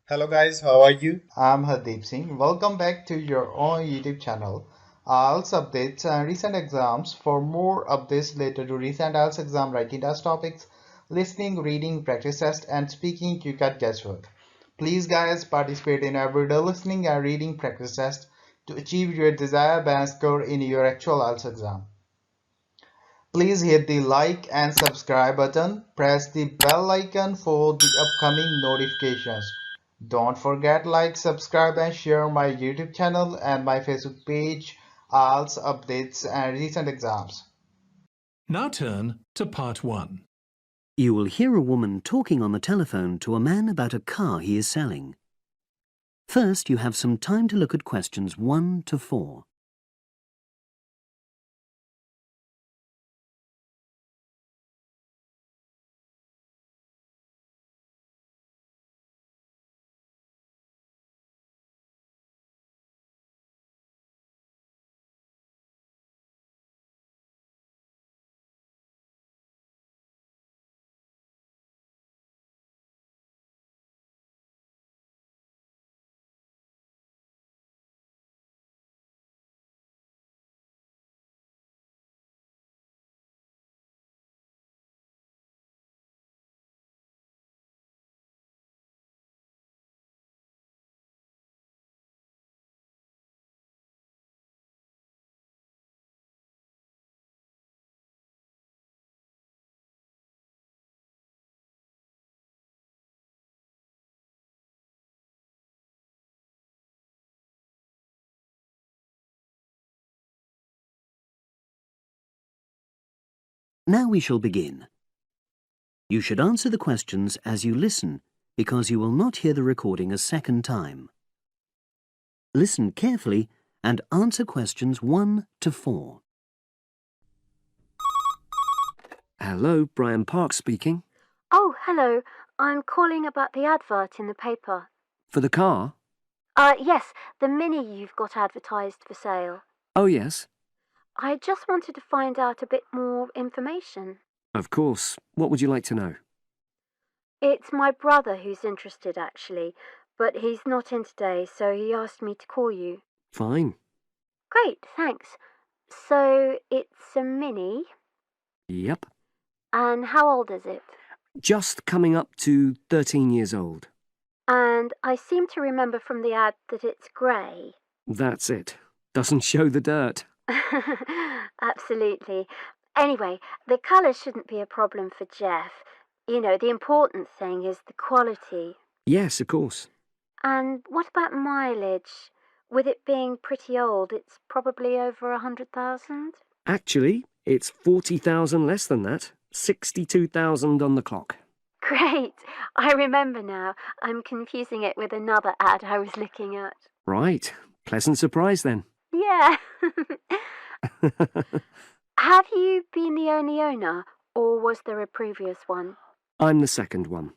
Hello guys, how are you? I'm Hardeep Singh. Welcome back to your own YouTube channel. IELTS updates and recent exams. For more updates related to recent IELTS exam writing test topics, listening, reading, practice test, and speaking, you got guesswork. Please guys participate in everyday listening and reading practice test to achieve your desired band score in your actual IELTS exam. Please hit the like and subscribe button. Press the bell icon for the upcoming notifications. Don't forget like, subscribe and share my YouTube channel and my Facebook page, IELTS updates and recent exams. Now turn to part 1. You will hear a woman talking on the telephone to a man about a car he is selling. First, you have some time to look at questions 1 to 4. Now we shall begin. You should answer the questions as you listen, because you will not hear the recording a second time. Listen carefully and answer questions 1 to 4. Hello, Brian Park speaking. Oh, hello. I'm calling about the advert in the paper. For the car? Yes, the Mini you've got advertised for sale. Oh, yes. I just wanted to find out a bit more information. Of course. What would you like to know? It's my brother who's interested, actually, but he's not in today, so he asked me to call you. Fine. Great, thanks. So, it's a Mini, Yep. and how old is it? Just coming up to 13 years old. And I seem to remember from the ad that it's grey. That's it. Doesn't show the dirt. Absolutely. Anyway, the colour shouldn't be a problem for Jeff. You know, the important thing is the quality. Yes, of course. And what about mileage? With it being pretty old, it's probably over 100,000? Actually, it's 40,000 less than that. 62,000 on the clock. Great! I remember now. I'm confusing it with another ad I was looking at. Right. Pleasant surprise then. Yeah. Have you been the only owner, or was there a previous one? I'm the second one.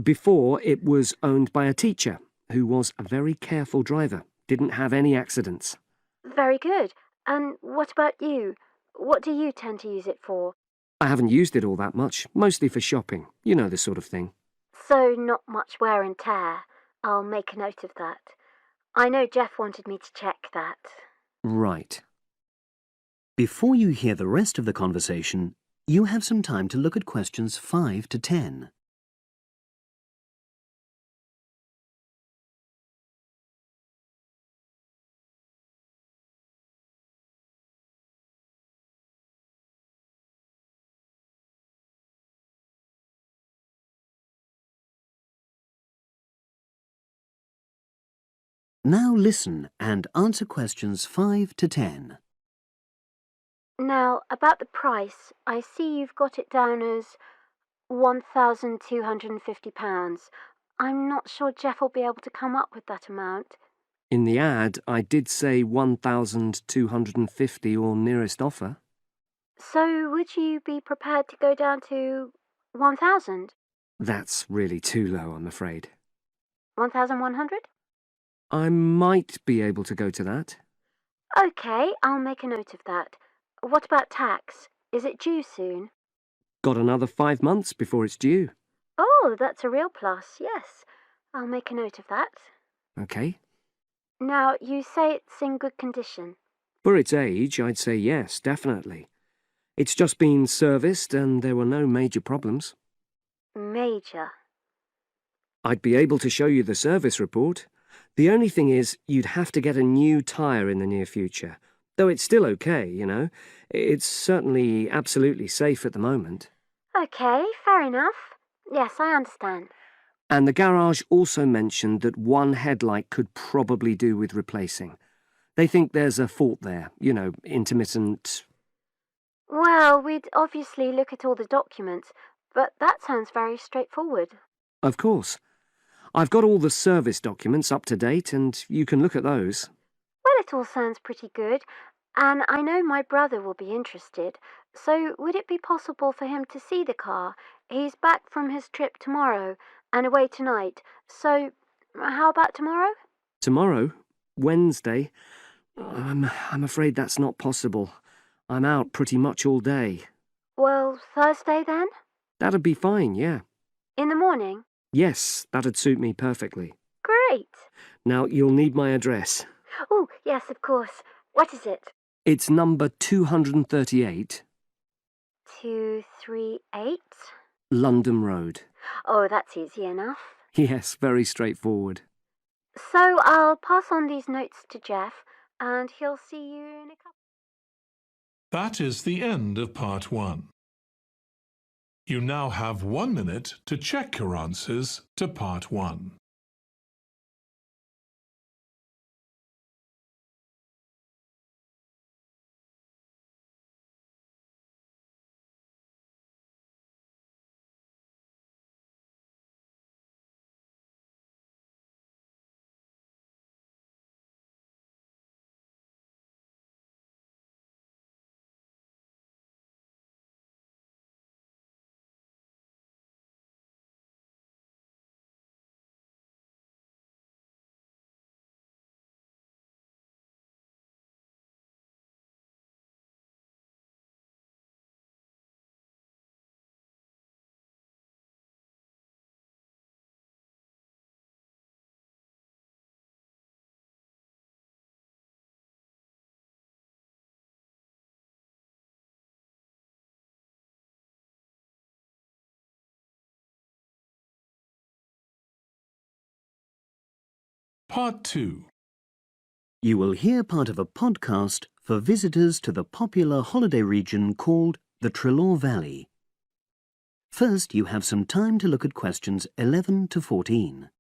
Before, it was owned by a teacher who was a very careful driver. Didn't have any accidents. Very good. And what about you? What do you tend to use it for? I haven't used it all that much, mostly for shopping. You know the sort of thing. So not much wear and tear. I'll make a note of that. I know Jeff wanted me to check that. Right. Before you hear the rest of the conversation, you have some time to look at questions 5 to 10. Now listen and answer questions 5 to 10. Now, about the price, I see you've got it down as £1,250. I'm not sure Jeff will be able to come up with that amount. In the ad, I did say 1,250 or nearest offer. So would you be prepared to go down to 1,000? That's really too low, I'm afraid. 1,100? I might be able to go to that. OK, I'll make a note of that. What about tax? Is it due soon? Got another 5 months before it's due. Oh, that's a real plus, yes. I'll make a note of that. OK? Now, you say it's in good condition. For its age, I'd say yes, definitely. It's just been serviced and there were no major problems. Major. I'd be able to show you the service report. The only thing is, you'd have to get a new tyre in the near future. Though it's still OK, you know. It's certainly absolutely safe at the moment. OK, fair enough. Yes, I understand. And the garage also mentioned that one headlight could probably do with replacing. They think there's a fault there, you know, intermittent. Well, we'd obviously look at all the documents, but that sounds very straightforward. Of course. I've got all the service documents up to date, and you can look at those. Well, it all sounds pretty good, and I know my brother will be interested, so would it be possible for him to see the car? He's back from his trip tomorrow and away tonight, so how about tomorrow? Tomorrow? Wednesday? I'm afraid that's not possible. I'm out pretty much all day. Well, Thursday then? That'd be fine, yeah. In the morning? Yes, that'd suit me perfectly. Great. Now, you'll need my address. Oh, yes, of course. What is it? It's number 238, 238? London Road. Oh, that's easy enough. Yes, very straightforward. So I'll pass on these notes to Jeff, and he'll see you in a couple. That is the end of Part 1. You now have 1 minute to check your answers to Part 1. Part 2. You will hear part of a podcast for visitors to the popular holiday region called the Trelaw Valley. First, you have some time to look at questions 11 to 14.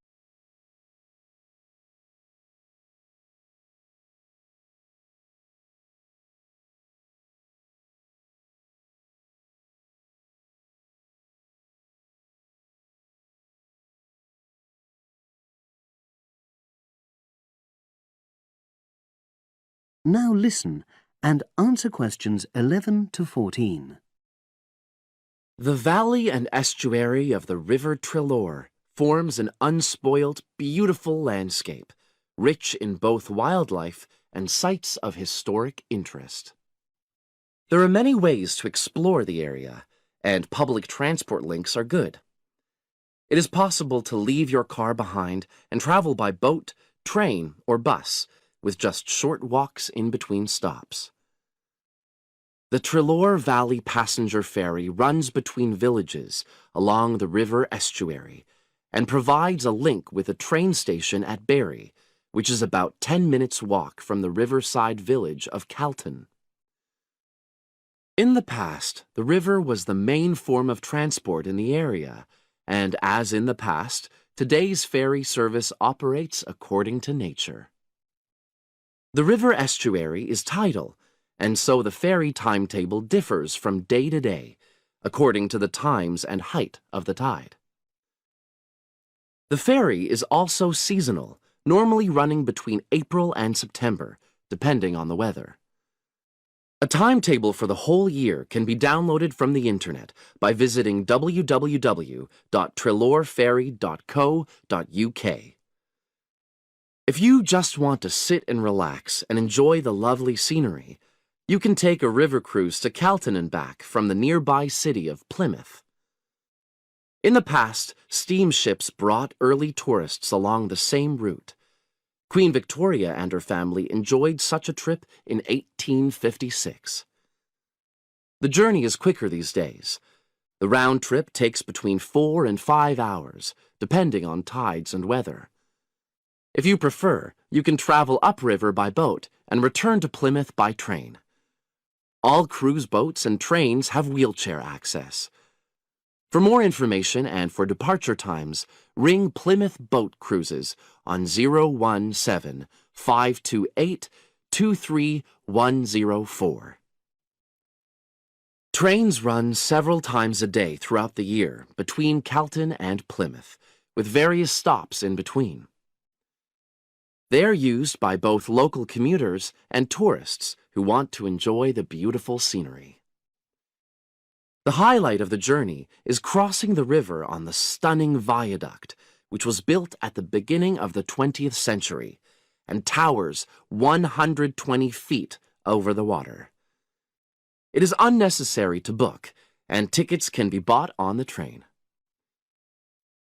Now listen and answer questions 11 to 14. The valley and estuary of the River Trelaw forms an unspoilt, beautiful landscape, rich in both wildlife and sites of historic interest. There are many ways to explore the area, and public transport links are good. It is possible to leave your car behind and travel by boat, train, or bus, with just short walks in between stops. The Trelaw Valley Passenger Ferry runs between villages along the river estuary and provides a link with a train station at Barry, which is about 10 minutes' walk from the riverside village of Calton. In the past, the river was the main form of transport in the area, and as in the past, today's ferry service operates according to nature. The river estuary is tidal, and so the ferry timetable differs from day to day, according to the times and height of the tide. The ferry is also seasonal, normally running between April and September, depending on the weather. A timetable for the whole year can be downloaded from the internet by visiting www.trelawferry.co.uk. If you just want to sit and relax and enjoy the lovely scenery, you can take a river cruise to Calton and back from the nearby city of Plymouth. In the past, steamships brought early tourists along the same route. Queen Victoria and her family enjoyed such a trip in 1856. The journey is quicker these days. The round trip takes between 4 and 5 hours, depending on tides and weather. If you prefer, you can travel upriver by boat and return to Plymouth by train. All cruise boats and trains have wheelchair access. For more information and for departure times, ring Plymouth Boat Cruises on 017-528-23104. Trains run several times a day throughout the year between Calton and Plymouth, with various stops in between. They are used by both local commuters and tourists who want to enjoy the beautiful scenery. The highlight of the journey is crossing the river on the stunning viaduct, which was built at the beginning of the 20th century and towers 120 feet over the water. It is unnecessary to book, and tickets can be bought on the train.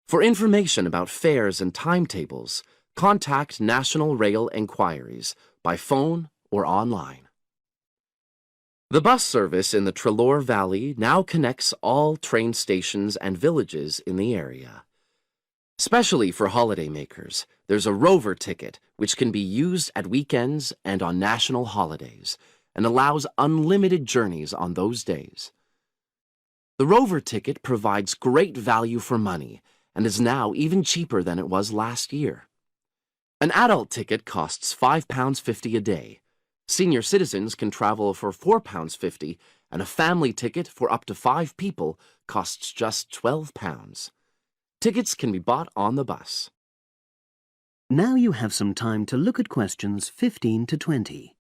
For information about fares and timetables, contact National Rail Enquiries by phone or online. The bus service in the Treloar Valley now connects all train stations and villages in the area. Especially for holidaymakers, there's a Rover ticket which can be used at weekends and on national holidays, and allows unlimited journeys on those days. The Rover ticket provides great value for money and is now even cheaper than it was last year. An adult ticket costs £5.50 a day. Senior citizens can travel for £4.50, and a family ticket for up to 5 people costs just £12. Tickets can be bought on the bus. Now you have some time to look at questions 15 to 20.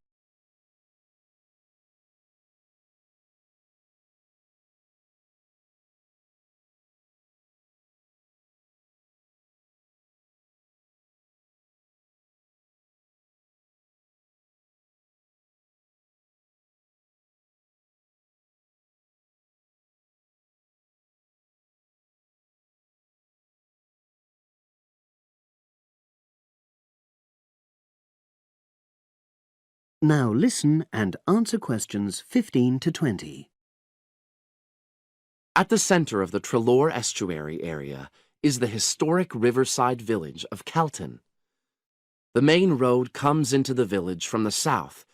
Now listen and answer questions 15 to 20. At the center of the Treloar Estuary area is the historic riverside village of Calton. The main road comes into the village from the south,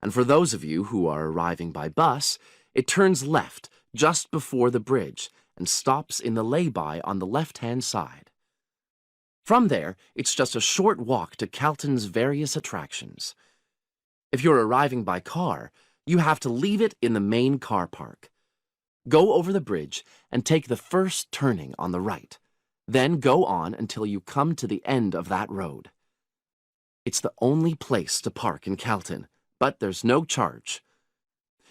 and for those of you who are arriving by bus, it turns left just before the bridge and stops in the lay-by on the left-hand side. From there, it's just a short walk to Calton's various attractions. If you're arriving by car, you have to leave it in the main car park. Go over the bridge and take the first turning on the right. Then go on until you come to the end of that road. It's the only place to park in Calton, but there's no charge.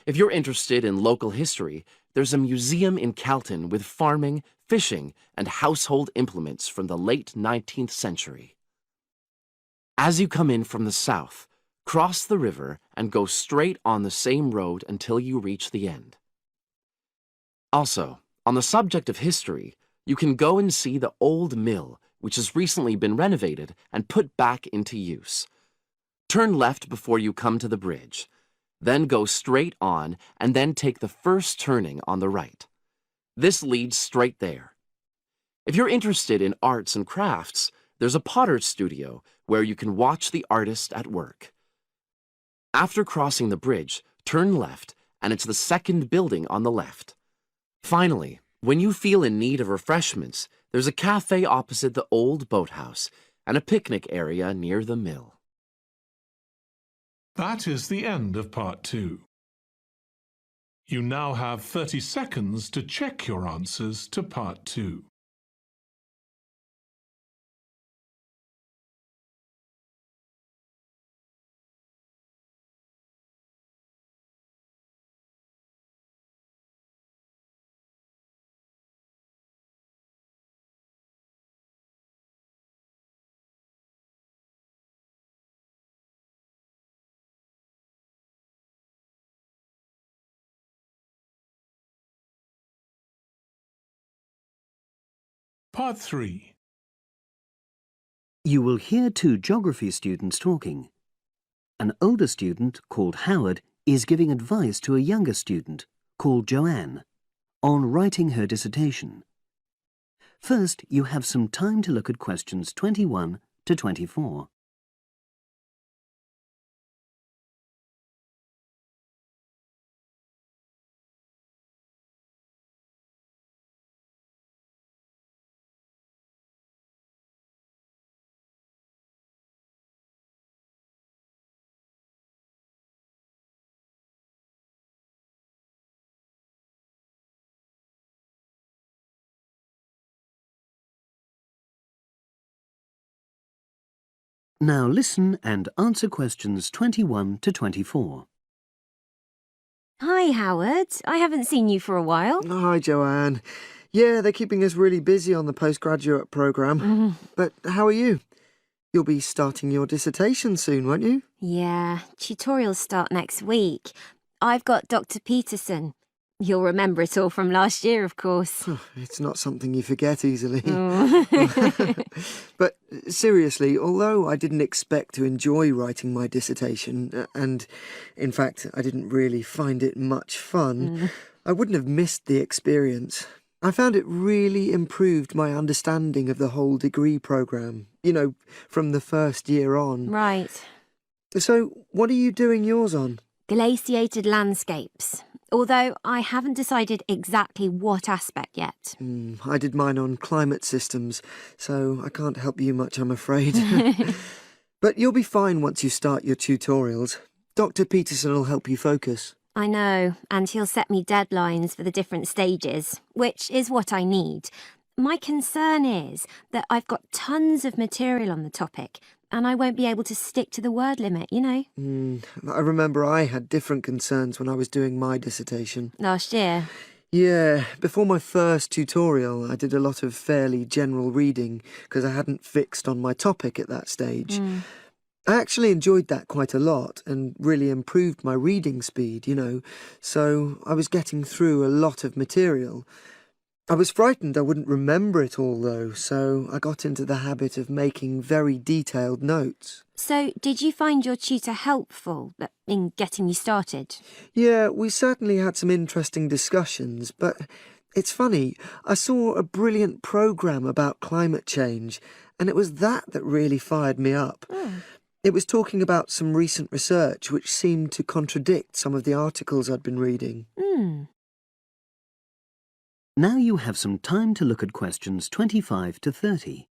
If you're interested in local history, there's a museum in Calton with farming, fishing, and household implements from the late 19th century. As you come in from the south, cross the river and go straight on the same road until you reach the end. Also, on the subject of history, you can go and see the old mill, which has recently been renovated and put back into use. Turn left before you come to the bridge. Then go straight on and then take the first turning on the right. This leads straight there. If you're interested in arts and crafts, there's a potter's studio where you can watch the artist at work. After crossing the bridge, turn left, and it's the second building on the left. Finally, when you feel in need of refreshments, there's a cafe opposite the old boathouse and a picnic area near the mill. That is the end of part 2. You now have 30 seconds to check your answers to part 2. Part 3. You will hear two geography students talking. An older student, called Howard, is giving advice to a younger student, called Joanne, on writing her dissertation. First, you have some time to look at questions 21 to 24. Now listen and answer questions 21 to 24. Hi, Howard. I haven't seen you for a while. Hi, Joanne. Yeah, they're keeping us really busy on the postgraduate programme. But how are you? You'll be starting your dissertation soon, won't you? Yeah, tutorials start next week. I've got Dr. Peterson. You'll remember it all from last year, of course. It's not something you forget easily. Oh. But seriously, although I didn't expect to enjoy writing my dissertation, and in fact I didn't really find it much fun, I wouldn't have missed the experience. I found it really improved my understanding of the whole degree programme, you know, from the first year on. Right. So, what are you doing yours on? Glaciated landscapes. Although I haven't decided exactly what aspect yet. I did mine on climate systems, so I can't help you much, I'm afraid. But you'll be fine once you start your tutorials. Dr. Peterson will help you focus. I know, and he'll set me deadlines for the different stages, which is what I need. My concern is that I've got tons of material on the topic, and I won't be able to stick to the word limit, you know. I remember I had different concerns when I was doing my dissertation. Last year. Yeah, before my first tutorial, I did a lot of fairly general reading because I hadn't fixed on my topic at that stage. I actually enjoyed that quite a lot and really improved my reading speed, you know, so I was getting through a lot of material. I was frightened I wouldn't remember it all, though, so I got into the habit of making very detailed notes. So, did you find your tutor helpful in getting you started? Yeah, we certainly had some interesting discussions, but it's funny, I saw a brilliant programme about climate change, and it was that really fired me up. It was talking about some recent research which seemed to contradict some of the articles I'd been reading. Now you have some time to look at questions 25 to 30.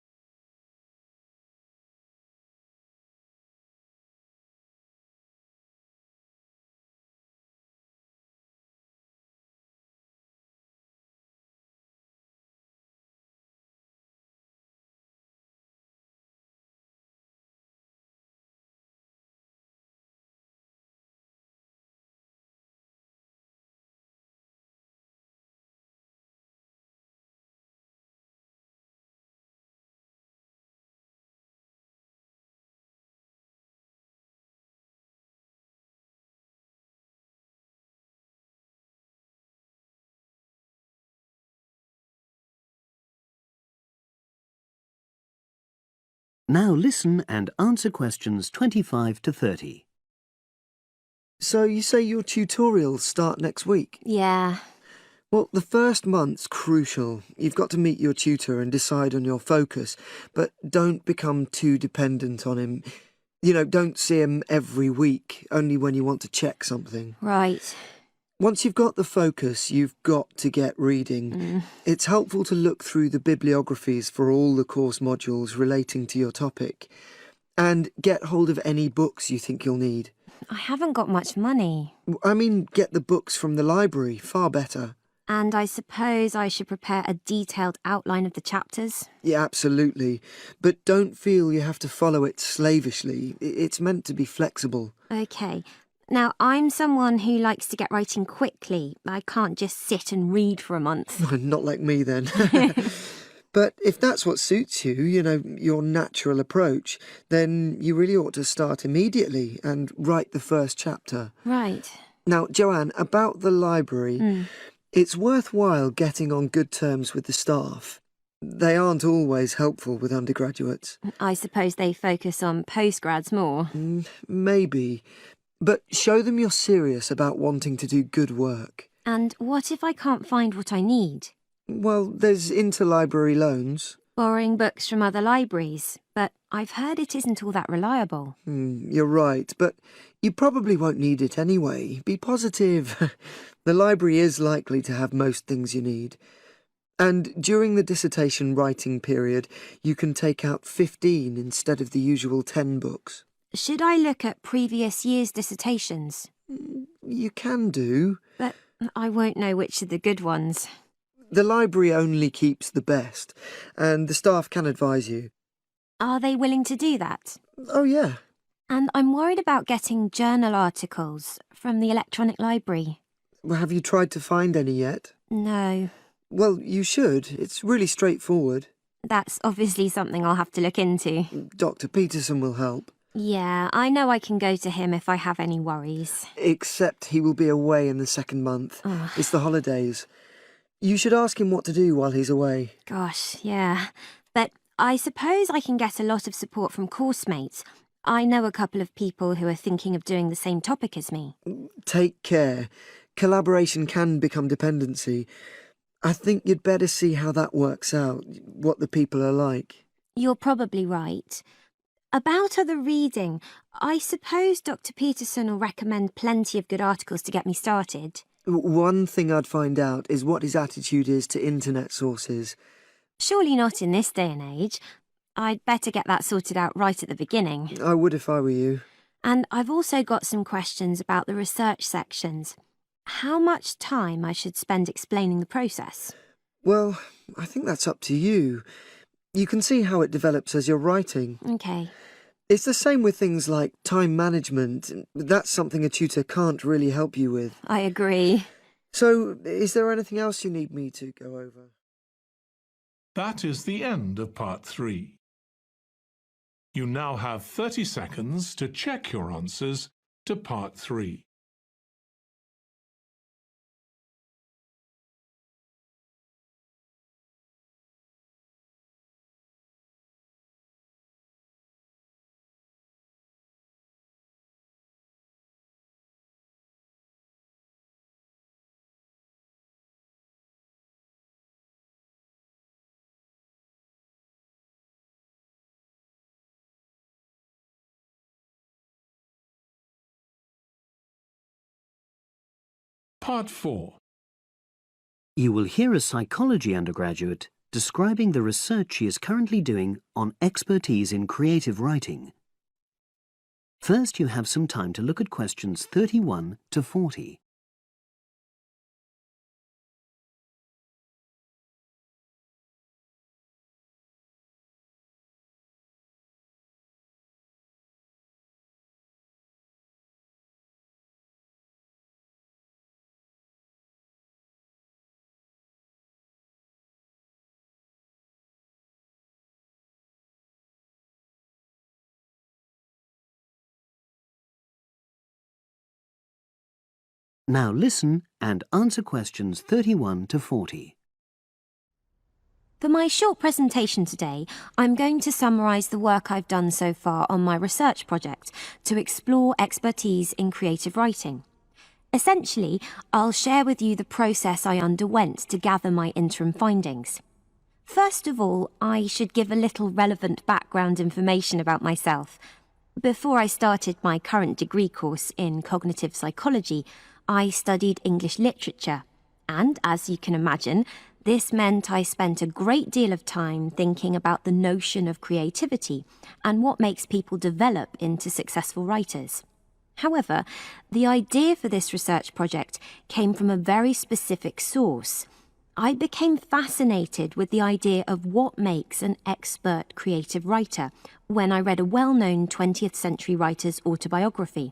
Now listen and answer questions 25 to 30. So you say your tutorials start next week? Yeah. Well, the first month's crucial. You've got to meet your tutor and decide on your focus, but don't become too dependent on him. You know, don't see him every week, only when you want to check something. Right. Once you've got the focus, you've got to get reading. It's helpful to look through the bibliographies for all the course modules relating to your topic, and get hold of any books you think you'll need. I haven't got much money. I mean, get the books from the library, far better. And I suppose I should prepare a detailed outline of the chapters? Yeah, absolutely. But don't feel you have to follow it slavishly. It's meant to be flexible. OK. Now, I'm someone who likes to get writing quickly. I can't just sit and read for a month. Not like me, then. But if that's what suits you, you know, your natural approach, then you really ought to start immediately and write the first chapter. Right. Now, Joanne, about the library, it's worthwhile getting on good terms with the staff. They aren't always helpful with undergraduates. I suppose they focus on postgrads more. Maybe. But show them you're serious about wanting to do good work. And what if I can't find what I need? Well, there's interlibrary loans. Borrowing books from other libraries, but I've heard it isn't all that reliable. You're right, but you probably won't need it anyway. Be positive. The library is likely to have most things you need. And during the dissertation writing period, you can take out 15 instead of the usual 10 books. Should I look at previous year's dissertations? You can do. But I won't know which are the good ones. The library only keeps the best, and the staff can advise you. Are they willing to do that? Oh, yeah. And I'm worried about getting journal articles from the electronic library. Well, have you tried to find any yet? No. Well, you should. It's really straightforward. That's obviously something I'll have to look into. Dr. Peterson will help. Yeah, I know I can go to him if I have any worries. Except he will be away in the second month. Ugh. It's the holidays. You should ask him what to do while he's away. Gosh, yeah. But I suppose I can get a lot of support from course mates. I know a couple of people who are thinking of doing the same topic as me. Take care. Collaboration can become dependency. I think you'd better see how that works out, what the people are like. You're probably right. About other reading, I suppose Dr. Peterson will recommend plenty of good articles to get me started. One thing I'd find out is what his attitude is to internet sources. Surely not in this day and age. I'd better get that sorted out right at the beginning. I would if I were you. And I've also got some questions about the research sections. How much time I should spend explaining the process? Well, I think that's up to you. You can see how it develops as you're writing. OK. It's the same with things like time management. That's something a tutor can't really help you with. I agree. So, is there anything else you need me to go over? That is the end of part 3. You now have 30 seconds to check your answers to part 3. Part 4. You will hear a psychology undergraduate describing the research she is currently doing on expertise in creative writing. First, you have some time to look at questions 31 to 40. Now listen and answer questions 31 to 40. For my short presentation today, I'm going to summarise the work I've done so far on my research project to explore expertise in creative writing. Essentially, I'll share with you the process I underwent to gather my interim findings. First of all, I should give a little relevant background information about myself. Before I started my current degree course in cognitive psychology, I studied English literature, and as you can imagine, this meant I spent a great deal of time thinking about the notion of creativity and what makes people develop into successful writers. However, the idea for this research project came from a very specific source. I became fascinated with the idea of what makes an expert creative writer when I read a well-known 20th century writer's autobiography.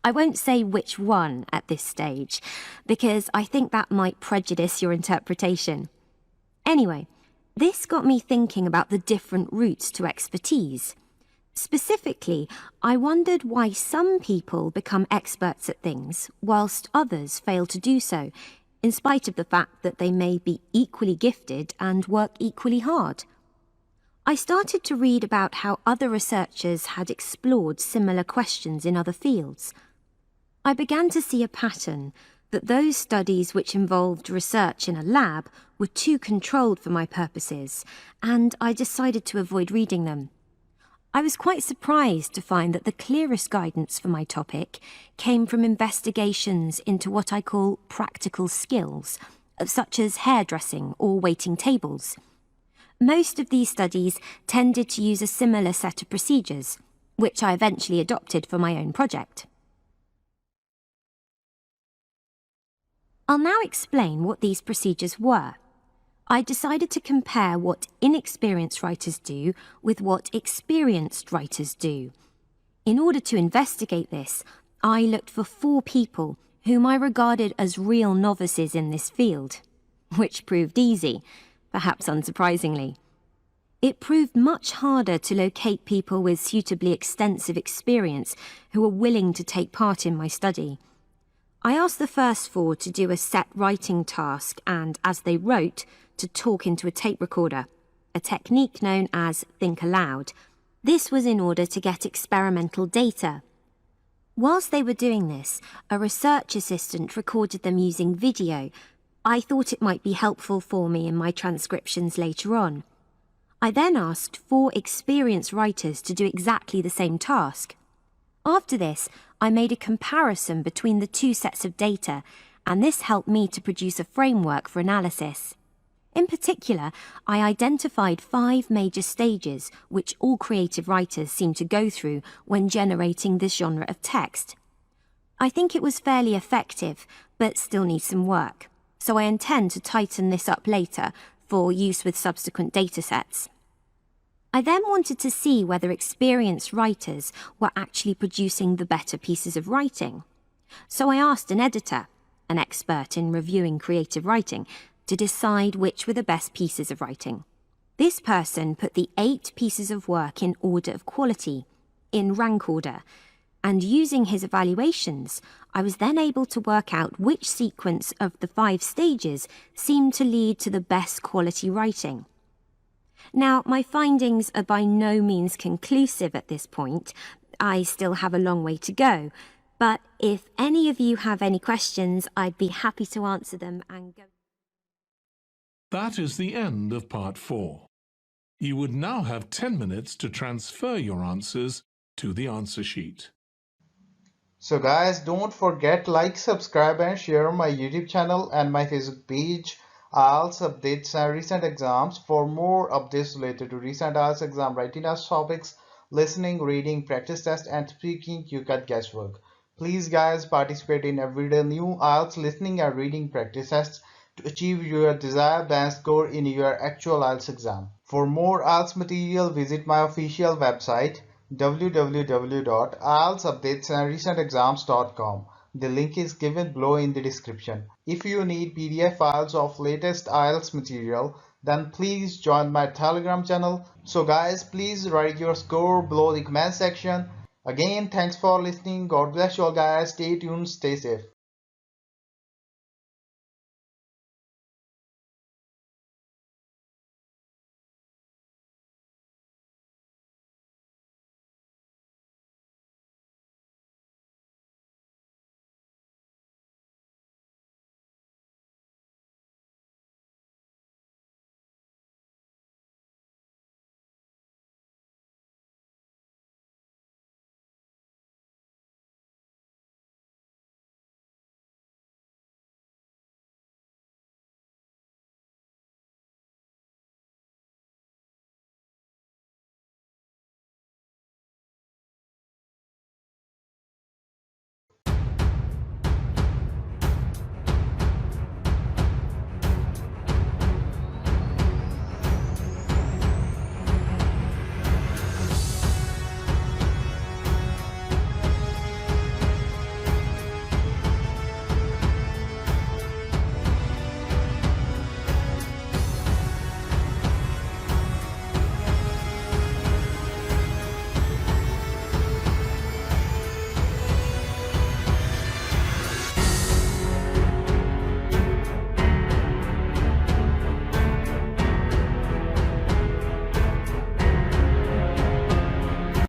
I won't say which one at this stage, because I think that might prejudice your interpretation. Anyway, this got me thinking about the different routes to expertise. Specifically, I wondered why some people become experts at things whilst others fail to do so, in spite of the fact that they may be equally gifted and work equally hard. I started to read about how other researchers had explored similar questions in other fields. I began to see a pattern that those studies which involved research in a lab were too controlled for my purposes, and I decided to avoid reading them. I was quite surprised to find that the clearest guidance for my topic came from investigations into what I call practical skills, such as hairdressing or waiting tables. Most of these studies tended to use a similar set of procedures, which I eventually adopted for my own project. I'll now explain what these procedures were. I decided to compare what inexperienced writers do with what experienced writers do. In order to investigate this, I looked for 4 people whom I regarded as real novices in this field, which proved easy, perhaps unsurprisingly. It proved much harder to locate people with suitably extensive experience who were willing to take part in my study. I asked the first 4 to do a set writing task and, as they wrote, to talk into a tape recorder, a technique known as think aloud. This was in order to get experimental data. Whilst they were doing this, a research assistant recorded them using video. I thought it might be helpful for me in my transcriptions later on. I then asked 4 experienced writers to do exactly the same task. After this, I made a comparison between the 2 sets of data, and this helped me to produce a framework for analysis. In particular, I identified 5 major stages which all creative writers seem to go through when generating this genre of text. I think it was fairly effective, but still needs some work, so I intend to tighten this up later for use with subsequent datasets. I then wanted to see whether experienced writers were actually producing the better pieces of writing. So I asked an editor, an expert in reviewing creative writing, to decide which were the best pieces of writing. This person put the 8 pieces of work in order of quality, in rank order, and using his evaluations, I was then able to work out which sequence of the 5 stages seemed to lead to the best quality writing. Now, my findings are by no means conclusive at this point. I still have a long way to go, but if any of you have any questions, I'd be happy to answer them and go. That is the end of part 4. You would now have 10 minutes to transfer your answers to the answer sheet. So guys, don't forget like, subscribe and share my YouTube channel and my Facebook page, IELTS updates and recent exams. For more updates related to recent IELTS exam writing test topics, listening, reading, practice test and speaking, you got guesswork. Please guys, participate in everyday new IELTS listening and reading practice tests to achieve your desired band score in your actual IELTS exam. For more IELTS material, visit my official website www.ieltsupdatesandrecentexams.com. The link is given below in the description. If you need PDF files of latest IELTS material, then please join my Telegram channel. So guys, please write your score below the comment section. Again, thanks for listening. God bless you all guys. Stay tuned, stay safe.